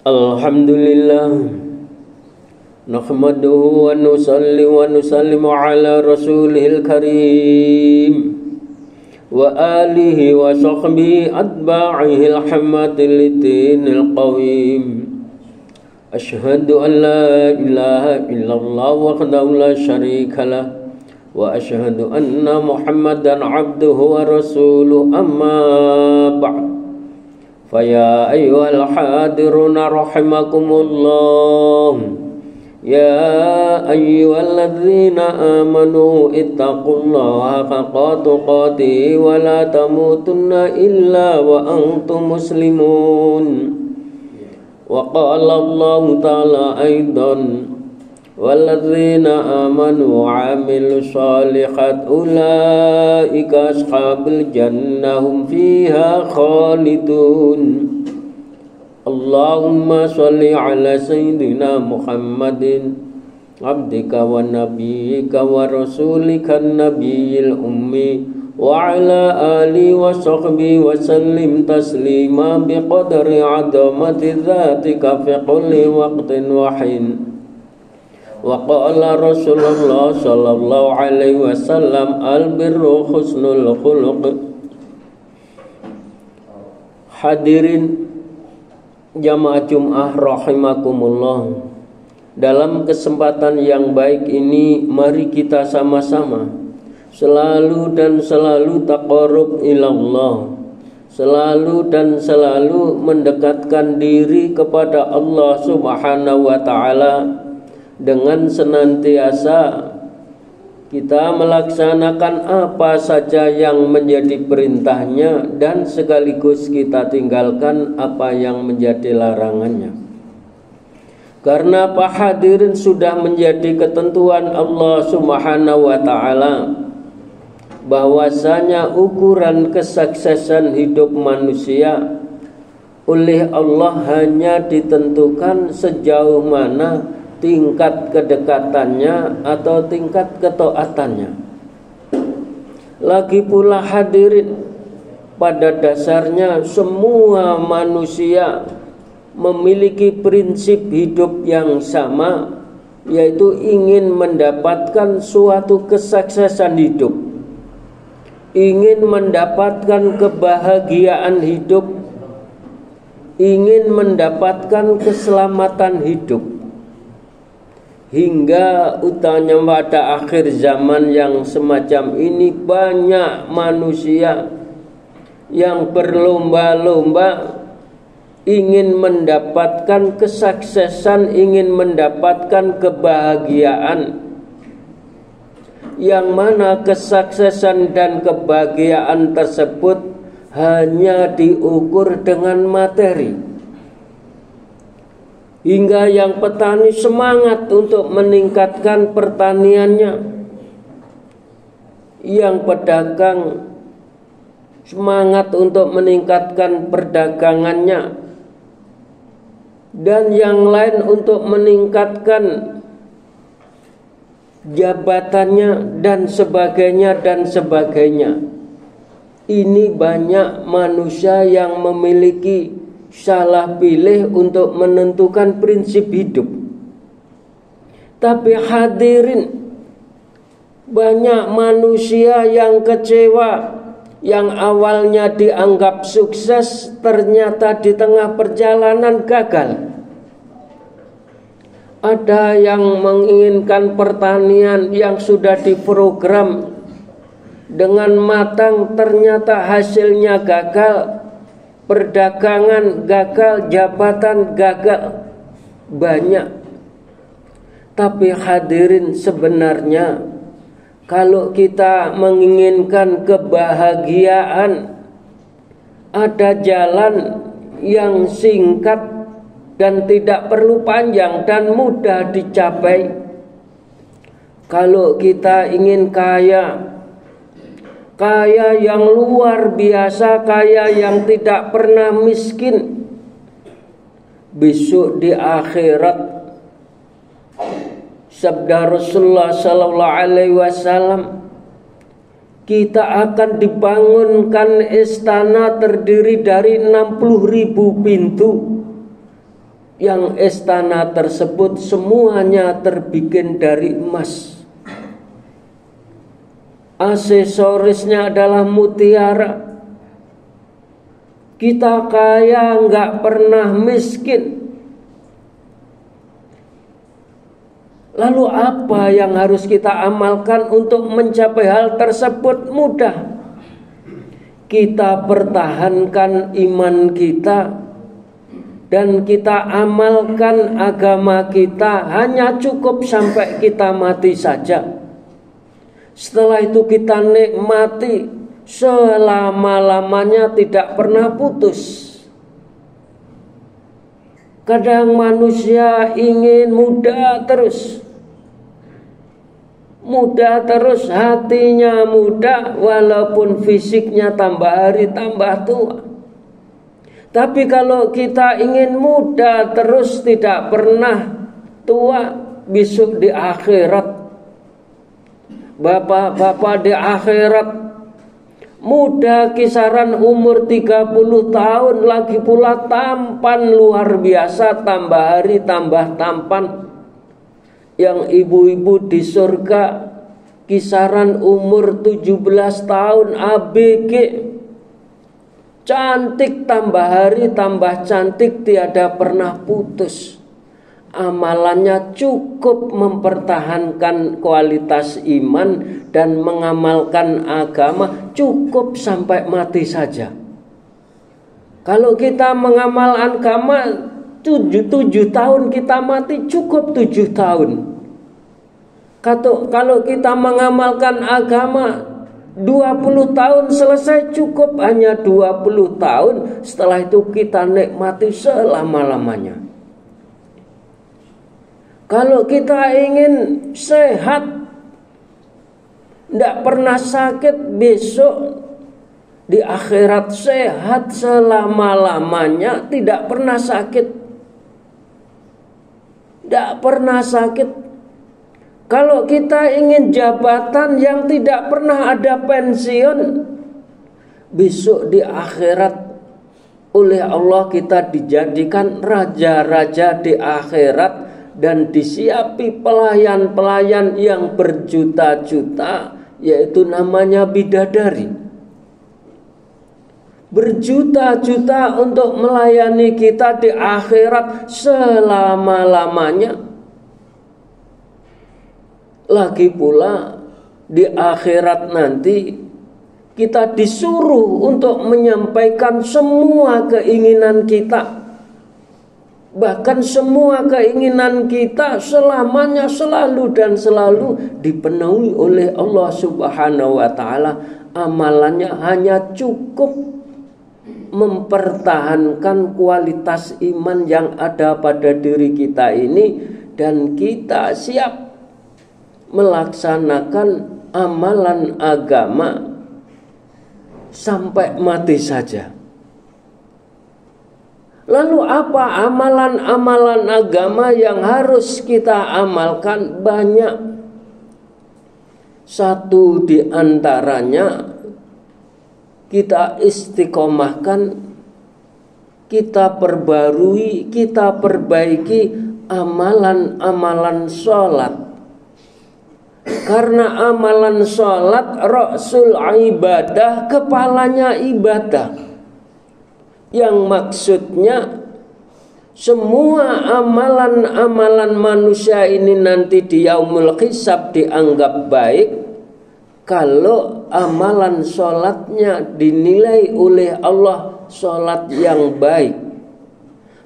Alhamdulillah, nahmaduhu wa nusalli wa nusallimu ala rasulihil karim wa alihi wa sahbihi atba'ihil hammatil dinil qawim. Ashhadu an la ilaha illallah wahdahu la syarika lah wa ashhadu anna Muhammadan abduhu wa rasuluh, amma ba'd. Faya ayyuhal hadiruna rahimakumullah, ya ayyuhalladzina amanu ittaqullaha haqqa tuqatih wa la tamutunna illa wa antum muslimun. Wa qala Allah ta'ala aidan, walladzina amanu wa amilus shalihat ulaika ashabul jannah hum fiha khalidun. Allahumma sholli ala sayyidina Muhammadin abdika wa nabiyyika wa rasulika nabiyil ummi wa ala ali wa sahbihi wa sallim taslima biqadri adamati dhatika fi kulli waqtin wa hin. Wa qala Rasulullah sallallahu alaihi wasallam, al-birru husnul khuluq. Hadirin jamaah Jum'ah rahimakumullah, dalam kesempatan yang baik ini mari kita sama-sama selalu dan selalu taqarrub ilallah, selalu dan selalu mendekatkan diri kepada Allah Subhanahu wa ta'ala dengan senantiasa kita melaksanakan apa saja yang menjadi perintahnya dan sekaligus kita tinggalkan apa yang menjadi larangannya. Karena apa hadirin, sudah menjadi ketentuan Allah Subhanahu wa ta'ala bahwasanya ukuran kesuksesan hidup manusia oleh Allah hanya ditentukan sejauh mana tingkat kedekatannya atau tingkat ketaatannya. Lagi pula hadirin, pada dasarnya semua manusia memiliki prinsip hidup yang sama, yaitu ingin mendapatkan suatu kesuksesan hidup, ingin mendapatkan kebahagiaan hidup, ingin mendapatkan keselamatan hidup. Hingga utanya pada akhir zaman yang semacam ini banyak manusia yang berlomba-lomba ingin mendapatkan kesuksesan, ingin mendapatkan kebahagiaan, yang mana kesuksesan dan kebahagiaan tersebut hanya diukur dengan materi. Hingga yang petani semangat untuk meningkatkan pertaniannya, yang pedagang semangat untuk meningkatkan perdagangannya, dan yang lain untuk meningkatkan jabatannya dan sebagainya dan sebagainya. Ini banyak manusia yang memiliki salah pilih untuk menentukan prinsip hidup. Tapi hadirin, banyak manusia yang kecewa, yang awalnya dianggap sukses ternyata di tengah perjalanan gagal. Ada yang menginginkan pertanian yang sudah diprogram dengan matang, ternyata hasilnya gagal. Perdagangan gagal, jabatan gagal, banyak. Tapi hadirin, sebenarnya kalau kita menginginkan kebahagiaan, ada jalan yang singkat dan tidak perlu panjang dan mudah dicapai. Kalau kita ingin kaya yang luar biasa, kaya yang tidak pernah miskin, besok di akhirat, sabda Rasulullah sallallahu alaihi wasallam, kita akan dibangunkan istana terdiri dari 60.000 pintu. yang istana tersebut semuanya terbikin dari emas. Aksesorisnya adalah mutiara. Kita kaya, nggak pernah miskin. Lalu apa yang harus kita amalkan untuk mencapai hal tersebut? Mudah. Kita pertahankan iman kita dan kita amalkan agama kita, hanya cukup sampai kita mati saja. Setelah itu kita nikmati selama-lamanya, tidak pernah putus. Kadang manusia ingin muda terus, hatinya muda, walaupun fisiknya tambah hari tambah tua. Tapi kalau kita ingin muda terus, tidak pernah tua, besok di akhirat, bapak-bapak di akhirat, muda kisaran umur 30 tahun, lagi pula tampan luar biasa, tambah hari tambah tampan. Yang ibu-ibu di surga kisaran umur 17 tahun, ABG, cantik, tambah hari tambah cantik, tiada pernah putus. Amalannya cukup mempertahankan kualitas iman dan mengamalkan agama, cukup sampai mati saja. Kalau kita mengamal agama 7 tahun kita mati, cukup 7 tahun. Kalau kita mengamalkan agama 20 tahun selesai, cukup hanya 20 tahun. Setelah itu kita nikmati selama-lamanya. Kalau kita ingin sehat, tidak pernah sakit, besok di akhirat sehat selama-lamanya, tidak pernah sakit. Tidak pernah sakit. Kalau kita ingin jabatan yang tidak pernah ada pensiun, besok di akhirat oleh Allah kita dijadikan raja-raja di akhirat dan disiapi pelayan-pelayan yang berjuta-juta, yaitu namanya bidadari. Berjuta-juta untuk melayani kita di akhirat selama-lamanya. Lagi pula di akhirat nanti kita disuruh untuk menyampaikan semua keinginan kita. Bahkan semua keinginan kita selamanya, selalu dan selalu dipenuhi oleh Allah Subhanahu wa ta'ala. Amalannya hanya cukup mempertahankan kualitas iman yang ada pada diri kita ini, dan kita siap melaksanakan amalan agama sampai mati saja. Lalu apa amalan-amalan agama yang harus kita amalkan? Banyak. Satu di antaranya kita istiqomahkan, kita perbarui, kita perbaiki amalan-amalan sholat. Karena amalan sholat rasul ibadah, kepalanya ibadah, yang maksudnya semua amalan-amalan manusia ini nanti di yaumul hisab dianggap baik kalau amalan sholatnya dinilai oleh Allah sholat yang baik.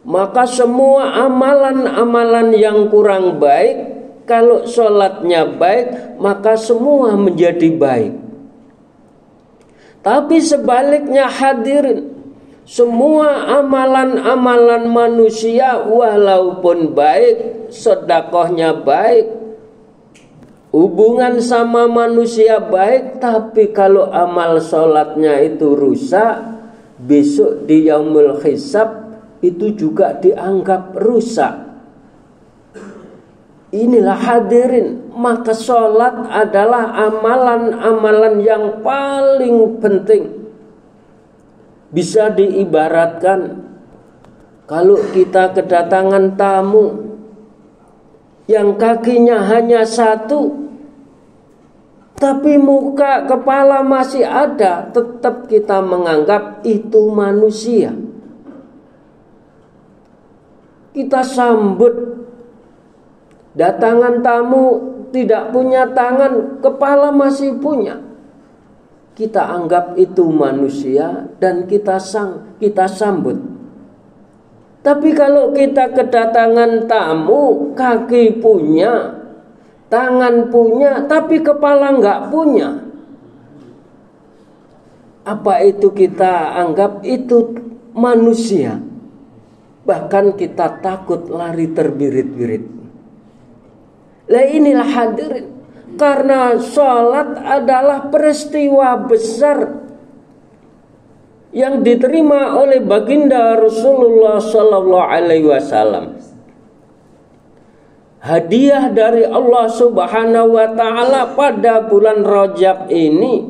Maka semua amalan-amalan yang kurang baik, kalau sholatnya baik, maka semua menjadi baik. Tapi sebaliknya hadirin, semua amalan-amalan manusia walaupun baik, sedekahnya baik, hubungan sama manusia baik, tapi kalau amal sholatnya itu rusak, besok di yaumul hisab itu juga dianggap rusak. Inilah hadirin, maka sholat adalah amalan-amalan yang paling penting. Bisa diibaratkan Kalau kita kedatangan tamu yang kakinya hanya satu, tapi muka kepala masih ada, tetap kita menganggap itu manusia. Kita sambut datangan tamu tidak punya tangan, kepala masih punya. Kita anggap itu manusia dan kita sambut. Tapi kalau kita kedatangan tamu, kaki punya, tangan punya, tapi kepala enggak punya, apa itu kita anggap itu manusia? Bahkan kita takut lari terbirit-birit. Lah inilah hadirin, karena sholat adalah peristiwa besar yang diterima oleh baginda Rasulullah sallallahu alaihi wasallam. Hadiah dari Allah Subhanahu wa taala pada bulan Rajab ini,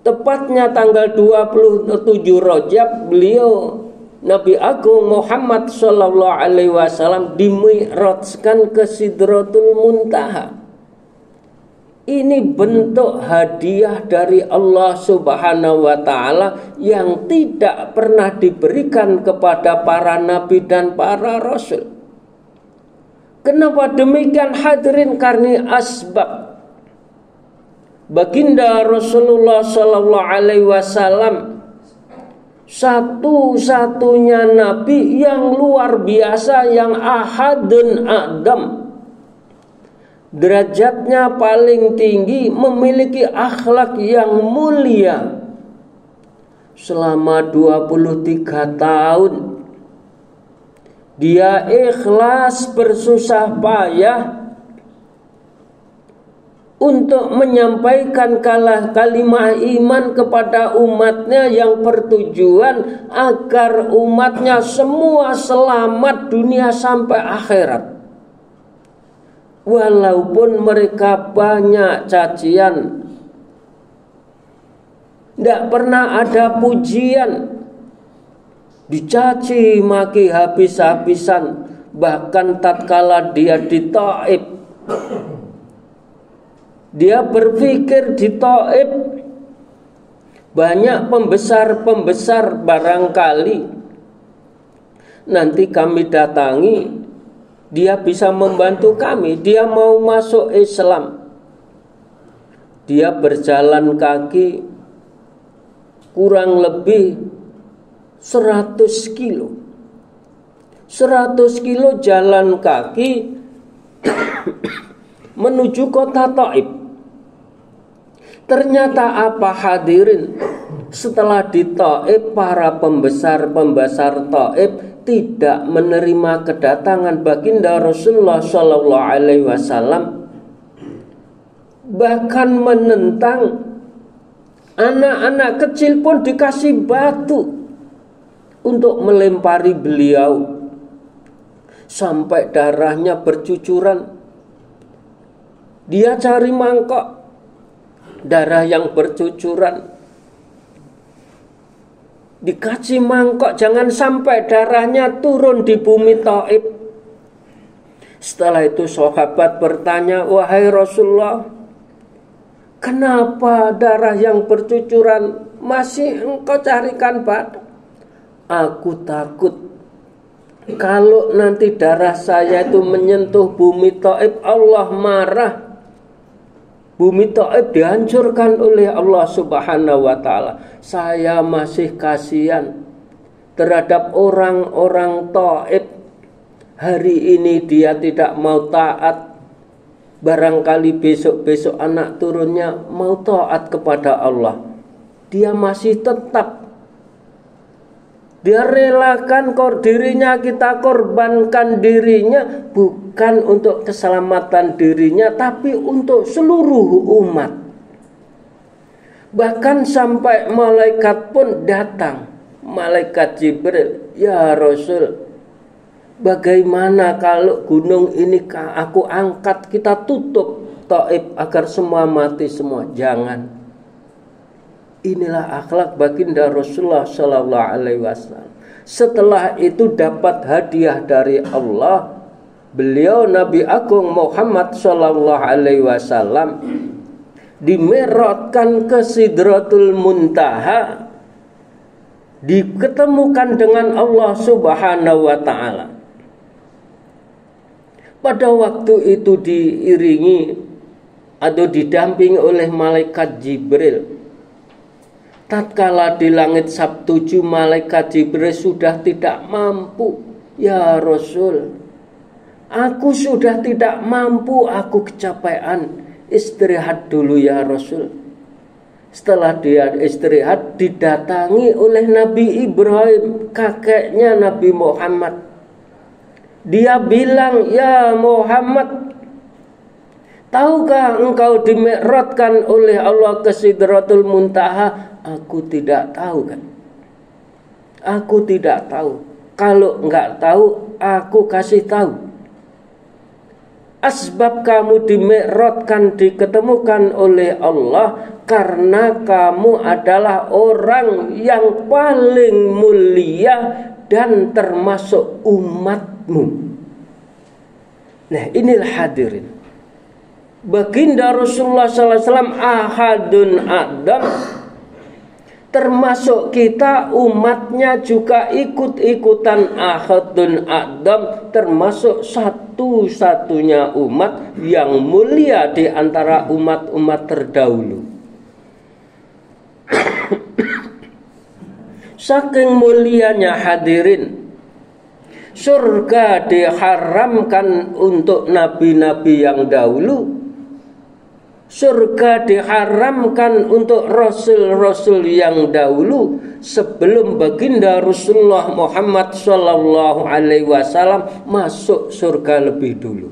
tepatnya tanggal 27 Rajab, beliau Nabi Agung Muhammad sallallahu alaihi wasallam dimi'rajkan ke Sidratul Muntaha. Ini bentuk hadiah dari Allah Subhanahu wa taala yang tidak pernah diberikan kepada para nabi dan para rasul. Kenapa demikian hadirin? Karena asbab baginda Rasulullah sallallahu alaihi wasallam satu-satunya nabi yang luar biasa, yang ahadun a'dam, derajatnya paling tinggi, memiliki akhlak yang mulia. Selama 23 tahun dia ikhlas bersusah payah untuk menyampaikan kalimah iman kepada umatnya yang bertujuan agar umatnya semua selamat dunia sampai akhirat. Walaupun mereka banyak cacian, tidak pernah ada pujian, dicaci maki habis-habisan. Bahkan tatkala dia di Taif, dia berpikir di Taif banyak pembesar-pembesar, barangkali nanti kami datangi, dia bisa membantu kami. Dia mau masuk Islam. Dia berjalan kaki kurang lebih 100 kilo. 100 kilo jalan kaki menuju kota Taif. Ternyata apa hadirin? Setelah di Taif, para pembesar-pembesar Taif tidak menerima kedatangan baginda Rasulullah sallallahu alaihi wasallam, bahkan menentang. Anak-anak kecil pun dikasih batu untuk melempari beliau sampai darahnya bercucuran. Dia cari mangkok, darah yang bercucuran, dikasih mangkok jangan sampai darahnya turun di bumi Taif. Setelah itu sahabat bertanya, wahai Rasulullah, kenapa darah yang bercucuran masih engkau carikan batu? Aku takut kalau nanti darah saya itu menyentuh bumi Taif, Allah marah. Bumi Taif dihancurkan oleh Allah Subhanahu wa taala. Saya masih kasihan terhadap orang-orang Taif. Hari ini dia tidak mau taat. Barangkali besok-besok anak turunnya mau taat kepada Allah. Dia masih tetap, dia relakan dirinya, kita korbankan dirinya, bukan untuk keselamatan dirinya, tapi untuk seluruh umat. Bahkan sampai malaikat pun datang, malaikat Jibril, ya Rasul, bagaimana kalau gunung ini aku angkat, kita tutup Taif agar semua mati semua? Jangan. Inilah akhlak baginda Rasulullah sallallahu alaihi wasallam. Setelah itu dapat hadiah dari Allah. Beliau Nabi Agung Muhammad sallallahu alaihi wasallam dimeratkan ke Sidratul Muntaha, diketemukan dengan Allah Subhanahu wa taala. Pada waktu itu diiringi atau didampingi oleh malaikat Jibril. Tatkala di langit Sabtuju, malaikat Jibril sudah tidak mampu. Ya Rasul, aku sudah tidak mampu, aku kecapean. Istirahat dulu ya Rasul. Setelah dia istirahat, didatangi oleh Nabi Ibrahim, kakeknya Nabi Muhammad. Dia bilang, ya Muhammad, tahukah engkau dimi'rajkan oleh Allah ke Sidratul Muntaha? Aku tidak tahu kan. Aku tidak tahu. Kalau enggak tahu, aku kasih tahu. Asbab kamu dimi'rajkan, diketemukan oleh Allah, karena kamu adalah orang yang paling mulia dan termasuk umatmu. Nah, inilah hadirin, baginda Rasulullah SAW ahadun a'dam, termasuk kita umatnya juga ikut-ikutan ahadun a'dam, termasuk satu-satunya umat yang mulia di antara umat-umat terdahulu. Saking mulianya hadirin, surga diharamkan untuk nabi-nabi yang dahulu. Surga diharamkan untuk rasul-rasul yang dahulu sebelum baginda Rasulullah Muhammad sallallahu alaihi wasallam masuk surga lebih dulu.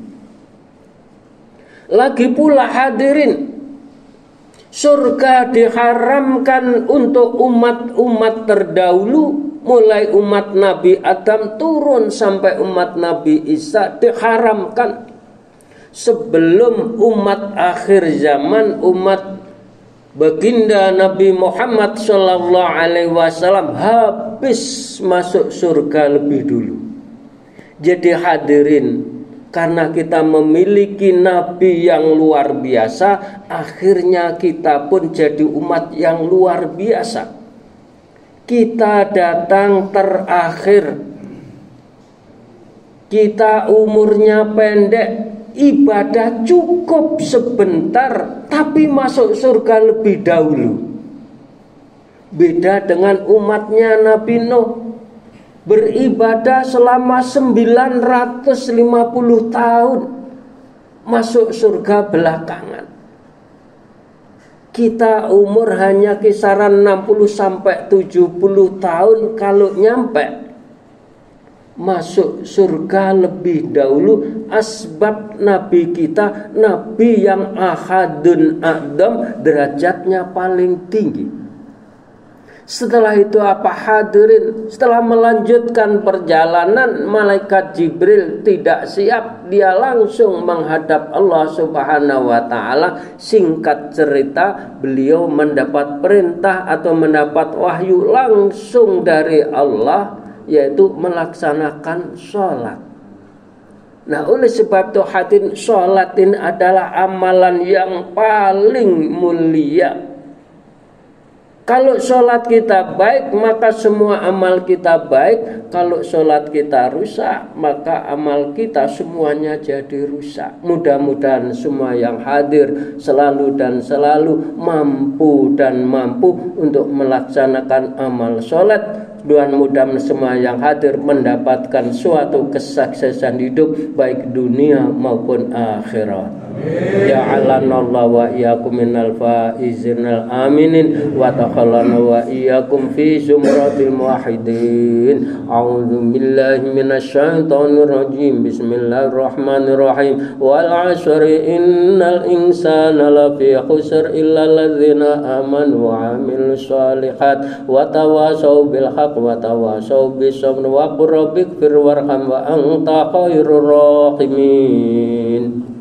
Lagi pula hadirin, surga diharamkan untuk umat-umat terdahulu, mulai umat Nabi Adam turun sampai umat Nabi Isa, diharamkan. Sebelum umat akhir zaman, umat baginda Nabi Muhammad sallallahu alaihi wasallam habis masuk surga lebih dulu. Jadi hadirin, karena kita memiliki nabi yang luar biasa, akhirnya kita pun jadi umat yang luar biasa. Kita datang terakhir, kita umurnya pendek, ibadah cukup sebentar, tapi masuk surga lebih dahulu. Beda dengan umatnya Nabi Nuh, beribadah selama 950 tahun, masuk surga belakangan. Kita umur hanya kisaran 60 sampai 70 tahun, kalau nyampe masuk surga lebih dahulu. Asbab nabi kita, nabi yang ahadun a'dam, derajatnya paling tinggi. Setelah itu apa hadirin? Setelah melanjutkan perjalanan, malaikat Jibril tidak siap, dia langsung menghadap Allah Subhanahu wa taala. Singkat cerita, beliau mendapat perintah atau mendapat wahyu langsung dari Allah, yaitu melaksanakan sholat. Nah, oleh sebab itu hadirin, sholat ini adalah amalan yang paling mulia. Kalau sholat kita baik, maka semua amal kita baik. Kalau sholat kita rusak, maka amal kita semuanya jadi rusak. Mudah-mudahan semua yang hadir selalu dan selalu mampu untuk melaksanakan amal sholat. Mudah-mudahan semua yang hadir mendapatkan suatu kesuksesan hidup, baik dunia maupun akhirat. Ja'alanallahu wa iyyakum minal faizinal aminin wa takhalana wa iyyakum fi zumratil muwahhidin. A'udzu billahi minasyaitonir rajim. Bismillahirrahmanirrahim. Wal 'asri innal insana lafi khusr illa alladzina amanu wa 'amilus shalihat wa tawassaw bil haqq wa tawassaw bis sabr wa qur rabbikfir warham wa anta khairur rahimin.